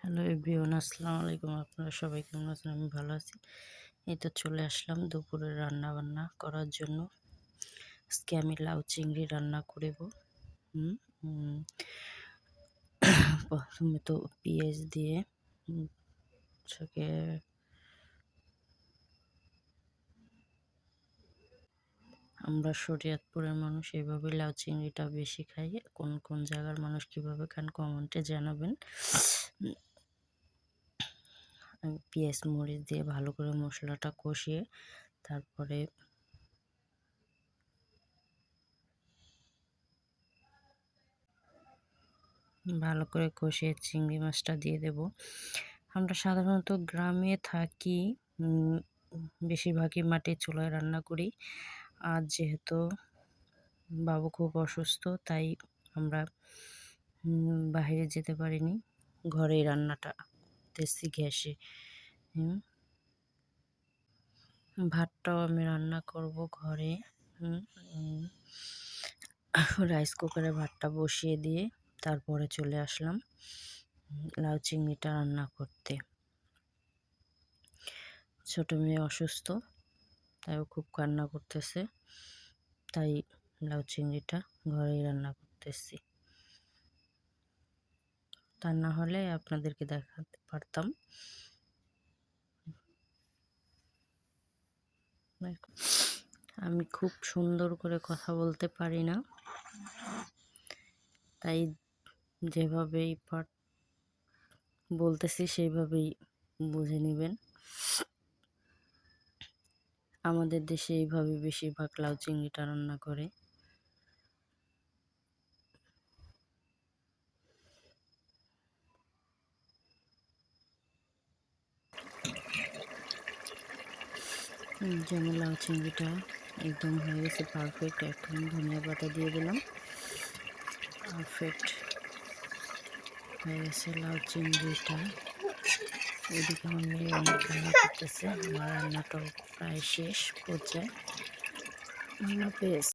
Hello everyone, আসসালামু আলাইকুম। আপনারা সবাই কেমন আছেন? আমি ভালো আছি। এই তো চলে আসলাম দুপুরে রান্না বান্না করার জন্য। আজকে আমি লাউ চিংড়ি রান্না করব। হুম উম, প্রথমে তো পেঁয়াজ দিয়ে সেটাকে আমরা শরীয়তপুরের মানুষ এইভাবে লাউ চিংড়িটা বেশি খাই। কোন কোন জায়গার মানুষ কীভাবে খান কমেন্টে জানাবেন। আমি পেঁয়াজ মরিচ দিয়ে ভালো করে মশলাটা কষিয়ে তারপরে ভালো করে কষিয়ে চিংড়ি মাছটা দিয়ে দেব। আমরা সাধারণত গ্রামে থাকি, বেশিরভাগই মাটির চুলায় রান্না করি। আর যেহেতু বাবু খুব অসুস্থ, তাই আমরা বাইরে যেতে পারিনি, ঘরেই রান্নাটা করতেছি গ্যাসে। ভাতটাও আমি রান্না করব ঘরে। রাইস কুকারে ভাতটা বসিয়ে দিয়ে তারপরে চলে আসলাম লাউ চিংড়িটা রান্না করতে। ছোট মেয়ে অসুস্থ, তাই ও খুব কান্না করতেছে, তাই লাউ চিংড়িটা ঘরেই রান্না করতেছি। তা না হলে আপনাদেরকে দেখাতে পারতাম। আমি খুব সুন্দর করে কথা বলতে পারি না, তাই যেভাবেই বলতেছি সেইভাবেই বুঝে নেবেন। আমাদের দেশে এইভাবে বেশিরভাগ লাউ চিংড়িটা রান্না করে। যেমন লাউ চিংড়িটা একদম হয়ে গেছে পারফেক্ট। এখন ধনিয়া পাতা দিয়ে দিলাম। পারফেক্ট হয়ে গেছে লাউ চিংড়িটা। ওইদিকে আমার মেয়ে অনেক রান্না করতেছে, আমার রান্নাটাও প্রায় শেষ পর্যায়ে। আল্লাহ হাফেজ।